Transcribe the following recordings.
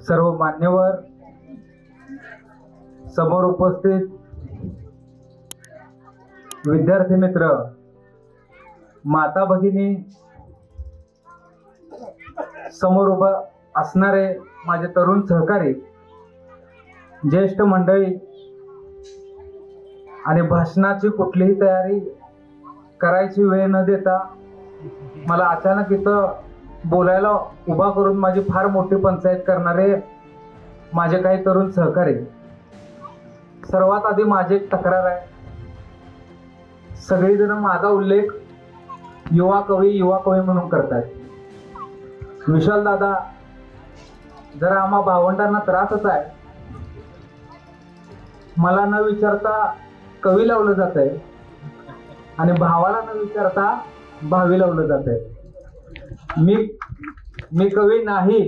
सर्व मान्यवर, समोर उपस्थित विद्यार्थी मित्र, माता भगिनी, समोर उभा असणारे माझे तरुण सहकारी, ज्येष्ठ मंडळी आणि भाषणाची कुठलीही तयारी करायची वेळ न देता मला अचानक इथं बोलायला उभा करून माझी फार मोठी पंचायत करणारे माझे काही तरुण सहकारी, सर्वात आधी माझी एक तक्रार आहे. सगळीजण माझा उल्लेख युवा कवी म्हणून करतात. विशाल दादा, जरा आम्हा भावंडांना त्रासच आहे. मला न विचारता कवी लावलं जात आहे आणि भावाला न विचारता भावी लावलं जात आहे. मी कवी नाही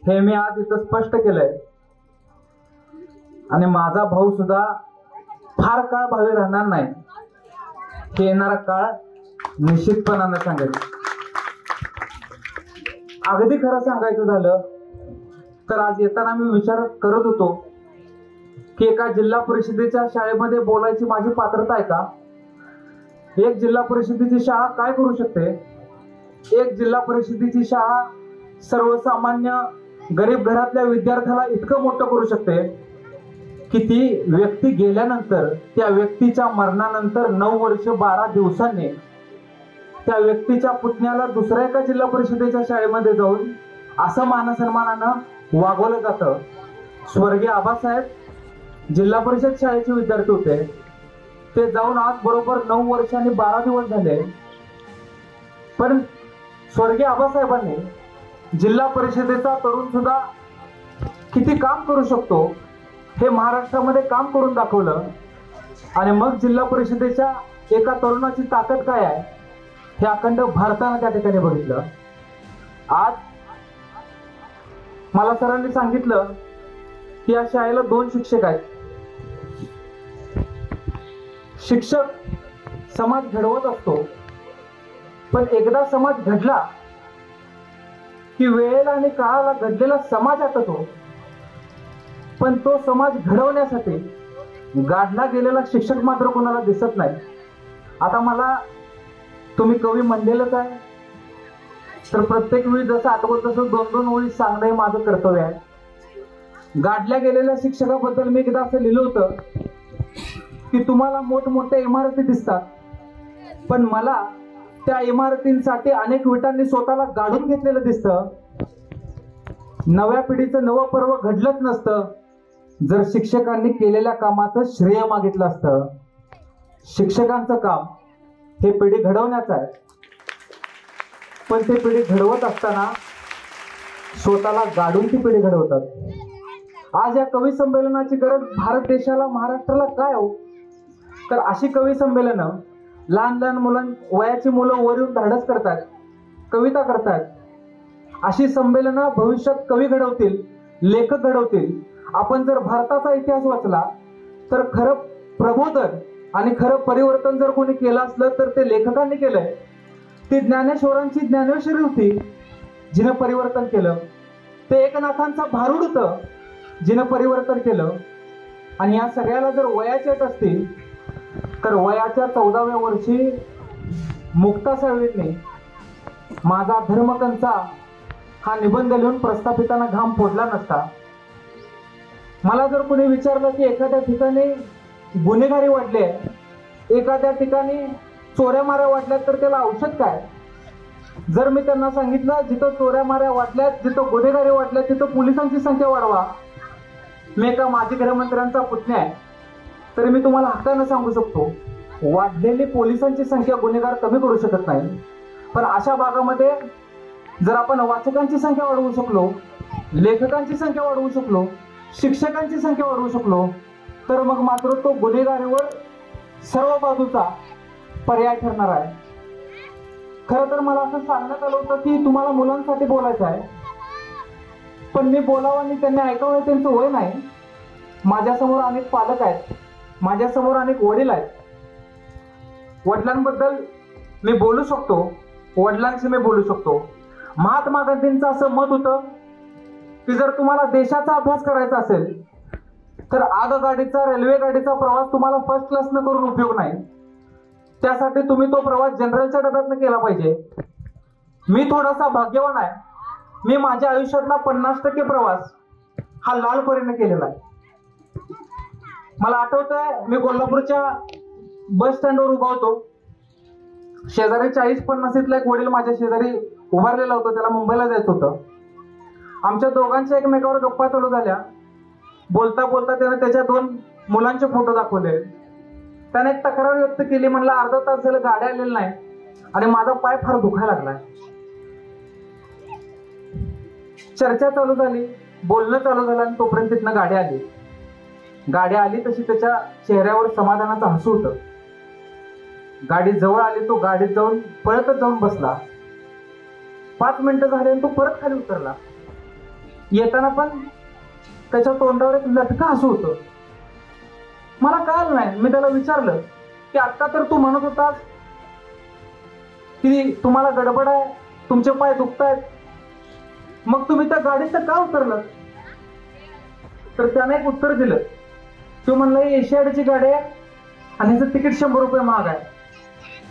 हे मी आज इथं स्पष्ट केलंय आणि माझा भाऊ सुद्धा फार काळ भावी राहणार नाही हे येणारा काळ निश्चितपणाने सांगेल. अगदी खरं सांगायचं झालं तर आज येताना मी विचार करत होतो की एका जिल्हा परिषदेच्या शाळेमध्ये बोलायची माझी पात्रता आहे का? एक जिल्हा परिषदेची शाळा काय करू शकते? एक जिल्हा परिषदेची शाळा सर्वसामान्य गरीब घरातल्या विद्यार्थ्याला इतकं मोठं करू शकते की ती व्यक्ती गेल्यानंतर, त्या व्यक्तीच्या मरणानंतर 9 वर्ष 12 दिवसांनी त्या व्यक्तीच्या पुतण्याला दुसऱ्या एका जिल्हा परिषदेच्या शाळेमध्ये जाऊन असं मानसन्मानानं वागवलं जातं. स्वर्गीय आबासाहेब जिल्हा परिषद शाळेचे विद्यार्थी होते. ते जाऊन आज बरोबर 9 वर्ष आणि 12 दिवस झाले. पण स्वर्गीय आबासाहेबांनी जिल्हा परिषदेचा तरुण सुद्धा किती काम करू शकतो हे महाराष्ट्रामध्ये काम करून दाखवलं. आणि मग जिल्हा परिषदेच्या एका तरुणाची ताकद काय आहे हे अखंड भारतानं त्या ठिकाणी बघितलं. आज मला सरांनी सांगितलं की या शाळेला 2 शिक्षक आहेत. शिक्षक समाज घडवत असतो, पण एकदा समाज घडला की वेळेला आणि काळाला घडलेला समाज आटतो. पण तो समाज घडवण्यासाठी गाडला गेलेला शिक्षक मात्र कोणाला दिसत नाही. आता मला तुम्ही कवी म्हणलेलंच आहे, तर प्रत्येक वेळी जसं आठवत तसं 2-2 ओळी सांगणं हे माझं कर्तव्य आहे. गाडल्या गेलेल्या शिक्षकाबद्दल मी एकदा असं लिहिलं होतं की तुम्हाला मोठमोठ्या इमारती दिसतात, पण मला त्या इमारतींसाठी अनेक विटांनी स्वतःला गाडून घेतलेलं दिसतं. नव्या पिढीचं नवं पर्व घडलंच नसतं जर शिक्षकांनी केलेल्या कामाचं श्रेय मागितलं असतं. शिक्षकांचं काम हे पिढी घडवण्याचं आहे, पण ते पिढी घडवत असताना स्वतःला गाडून ती पिढी घडवतात. आज या कवी संमेलनाची गरज भारत देशाला, महाराष्ट्राला काय हो? तर अशी कवी संमेलनं, लहान लहान वयाची मुलं वर येऊन धाडस करतात, कविता करतात. अशी संमेलनं भविष्यात कवी घडवतील, लेखक घडवतील. आपण जर भारताचा इतिहास वाचला तर खरं प्रबोधन आणि खरं परिवर्तन जर कोणी केलं असलं तर ते लेखकांनी केलंय. ती ज्ञानेश्वरांची ज्ञानेश्वरी होती जिनं परिवर्तन केलं. ते एकनाथांचा भारूड होतं जिनं परिवर्तन केलं. आणि या सगळ्याला जर वयाचे येत असतील तर वयाच्या 14व्या वर्षी मुक्ता साळवेंनी माझा धर्मकंचा हा निबंध लिहून प्रस्थापितांना घाम फोडला नसता. मला जर कोणी विचारलं की एखाद्या ठिकाणी गुन्हेगारी वाढली आहे, एखाद्या ठिकाणी चोऱ्या माऱ्या वाढल्यात, तर त्याला औषध काय? जर मी त्यांना सांगितलं जिथं चोऱ्या माऱ्या वाढल्यात, जिथं गुन्हेगारी वाढल्यात, तिथं पोलिसांची संख्या वाढवा. मी एका माजी गृहमंत्र्यांचा पुतण्या आहे, तरी मी तुम्हाला हक्कानं सांगू शकतो वाढलेली पोलिसांची संख्या गुन्हेगार कमी करू शकत नाही. पण अशा भागामध्ये जर आपण वाचकांची संख्या वाढवू शकलो, लेखकांची संख्या वाढवू शकलो, शिक्षकांची संख्या वाढवू शकलो, तर मग मात्र तो गुन्हेगारीवर सर्व बाजूचा पर्याय ठरणार आहे. खरं तर मला असं सांगण्यात आलं होतं की तुम्हाला मुलांसाठी बोलायचं आहे, पण मी बोलावं आणि त्यांनी ऐकावं हे त्यांचं वय नाही. माझ्यासमोर अनेक पालक आहेत, माझ्यासमोर अनेक वडील आहेत. वडिलांबद्दल मी बोलू शकतो, वडिलांशी मी बोलू शकतो. महात्मा गांधींचं असं मत होतं की जर तुम्हाला देशाचा अभ्यास करायचा असेल तर आगगाडीचा, रेल्वे गाडीचा प्रवास तुम्हाला फर्स्ट क्लासनं करून उपयोग नाही. त्यासाठी तुम्ही तो प्रवास जनरलच्या डब्यातनं केला पाहिजे. मी थोडासा भाग्यवान आहे. मी माझ्या आयुष्यातला 50% प्रवास हा लाल परीने केलेला आहे. मला आठवतंय, मी कोल्हापूरच्या बस स्टँडवर उभा होतो. शेजारी 40-50 एक वडील माझ्या शेजारी उभारलेला होता. त्याला मुंबईला जायचं होतं. आमच्या दोघांच्या एकमेकावर गप्पा चालू झाल्या. बोलता बोलता त्याने त्याच्या 2 मुलांचे फोटो दाखवले. त्याने एक तक्रार व्यक्त केली. म्हणलं अर्धा तास झालं गाडी आलेली नाही आणि माझा पाय फार दुखायला लागलाय. चर्चा चालू झाली, बोलणं चालू झालं आणि तोपर्यंत तिथनं गाडी आली. गाडी आली तशी त्याच्या चेहऱ्यावर समाधानाचं हसू होतं. गाडी जवळ आली, तो गाडीत जाऊन पळतच जाऊन बसला. 5 मिनिटं झाली आणि तो परत खाली उतरला. येताना पण त्याच्या तोंडावर एक लटका हसू होतं. मला कळलं नाही. मी त्याला विचारलं की आता तर तू म्हणत होतास की तुम्हाला गडबड आहे, तुमचे पाय दुखतायत, मग तुम्ही त्या गाडीत का उतरलं? तर त्याने एक उत्तर दिलं. तो म्हणला एशियाडची गाडी आहे आणि ह्याचं तिकीट 100 रुपये महाग आहे.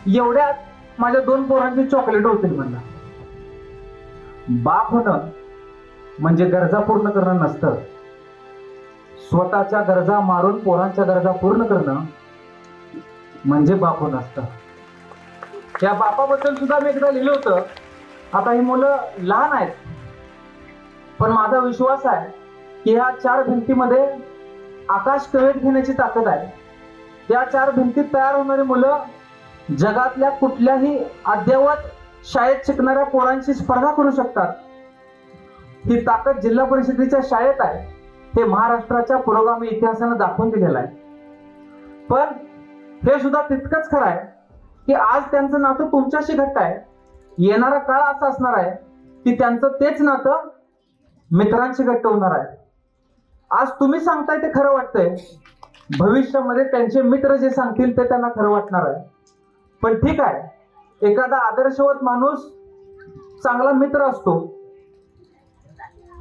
एवढ्यात माझ्या 2 पोरांची चॉकलेट होतील म्हणला. बाप होणं म्हणजे गरजा पूर्ण करणं नसतं. स्वतःच्या गरजा मारून पोरांच्या गरजा पूर्ण करणं म्हणजे बाप होणं असतं. या बापाबद्दल सुद्धा मी एकदा लिहिलं होतं. आता ही मुलं लहान आहेत, पण माझा विश्वास आहे की ह्या 4 भिंतीमध्ये आकाश कवेत घेण्याची ताकद आहे. या 4 भिंतीत तयार होणारी मुलं जगातल्या कुठल्याही अद्ययावत शाळेत शिकणाऱ्या पोरांची स्पर्धा करू शकतात. ही ताकद जिल्हा परिषदेच्या शाळेत आहे. हे महाराष्ट्राच्या पुरोगामी इतिहासानं दाखवून दिलेलं आहे. पण हे सुद्धा तितकंच खरं आहे की आज त्यांचं नातं तुमच्याशी घट्ट आहे. येणारा काळ असा असणार आहे की त्यांचं तेच नातं मित्रांशी घट्ट होणार आहे. आज तुम्ही सांगताय ते खरं वाटतंय, भविष्यामध्ये त्यांचे मित्र जे सांगतील ते त्यांना खरं वाटणार आहे. पण ठीक आहे, एखादा आदर्शवत माणूस चांगला मित्र असतो,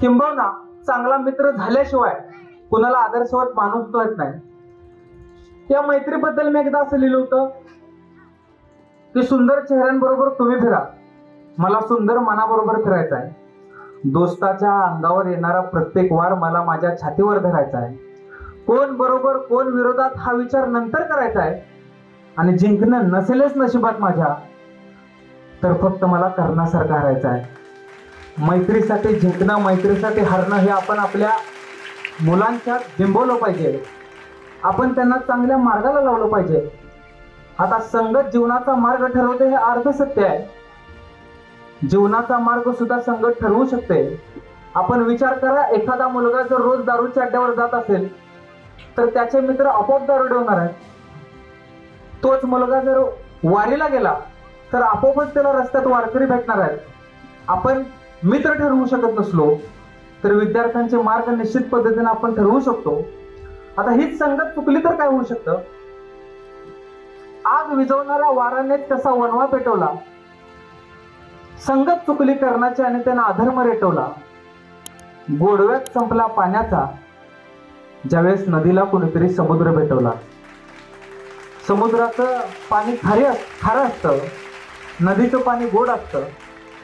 किंबहुना चांगला मित्र झाल्याशिवाय कुणाला आदर्शवत माणूस कळत नाही. त्या मैत्रीबद्दल मी एकदा असं लिहिलं होतं की सुंदर चेहऱ्यांबरोबर तुम्ही फिरा, मला सुंदर मनाबरोबर फिरायचं आहे. दोस्ताच्या अंगावर येणारा प्रत्येक वार मला माझ्या छातीवर धरायचा आहे. कोण बरोबर कोण विरोधात हा विचार नंतर करायचा आहे. आणि जिंकणं नसेलच नशिबात माझ्या, तर फक्त मला करण्यासारखं हरायचं आहे. मैत्रीसाठी जिंकणं, मैत्रीसाठी हरणं हे आपण आपल्या मुलांच्या बिंबवलं पाहिजे. आपण त्यांना चांगल्या मार्गाला लावलं पाहिजे. आता संगत जीवनाचा मार्ग ठरवते हे अर्ध सत्य आहे. जीवनाचा मार्ग सुद्धा संगत ठरवू शकते. आपण विचार करा, एखादा मुलगा जर रोज दारूच्या अड्ड्यावर जात असेल तर त्याचे मित्र आपोआप दारुडे होणार आहेत. तोच मुलगा जर वारीला गेला तर आपोआपच त्याला रस्त्यात वारकरी भेटणार आहेत. आपण मित्र ठरवू शकत नसलो तर विद्यार्थ्यांचे मार्ग निश्चित पद्धतीने आपण ठरवू शकतो. आता हीच संगत चुकली तर काय होऊ शकतं? आग विझवणाऱ्या वाराने कसा वणवा पेटवला, संगत चुकली करण्याची आणि त्यांना अधर्म रेटवला. गोडव्यात संपला पाण्याचा ज्यावेळेस नदीला कोणीतरी समुद्र भेटवला. समुद्राचं पाणी खारं असतं, नदीचं पाणी गोड असतं.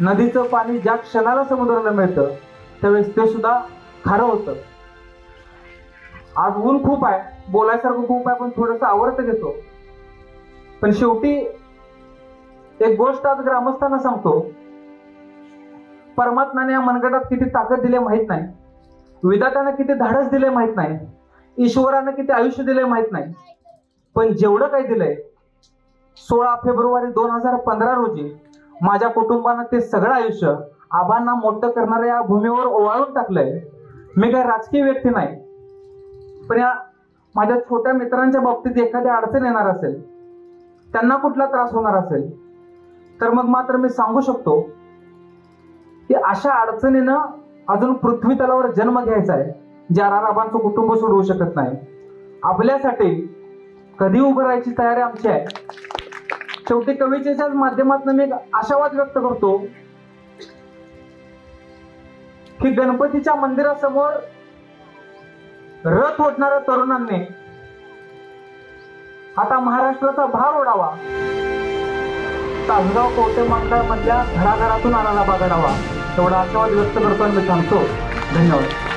नदीचं पाणी ज्या क्षणाला समुद्राला मिळतं त्यावेळेस ते सुद्धा खारं होतं. आज ऊन खूप आहे, बोलायसारखं खूप आहे, पण थोडंसं आवडतं घेतो. पण शेवटी एक गोष्ट आज ग्रामस्थांना सांगतो. परमात्म्याने या मनगटात किती ताकद दिली माहित नाही, विधात्यानं किती धाडस दिले माहित नाही, ईश्वरानं किती आयुष्य दिले माहित नाही, पण जेवढं काही दिलंय 16 फेब्रुवारी 2015 रोजी माझ्या कुटुंबानं ते सगळं आयुष्य आबांना मोठं करणाऱ्या या भूमीवर ओवाळून टाकलंय. मी काही राजकीय व्यक्ती नाही, पण या माझ्या छोट्या मित्रांच्या बाबतीत एखादी अडचण येणार असेल, त्यांना कुठला त्रास होणार असेल, तर मग मात्र मी सांगू शकतो की अशा अडचणीनं अजून पृथ्वी तलावर जन्म घ्यायचा आहे ज्या राराबांचं कुटुंब सोडवू शकत नाही. आपल्यासाठी कधी उभं राहायची तयारी आमची आहे. शेवटी कवितेच्याच माध्यमातून मी एक आशावाद व्यक्त करतो की गणपतीच्या मंदिरासमोर रथ ओढणाऱ्या तरुणांनी आता महाराष्ट्राचा भार ओढावा, तासगाव कवठे मंडळ मधल्या घराघरातून आणायला बघावा, एवढा आशावाद व्यक्त करतो आणि मी थांबतो. धन्यवाद.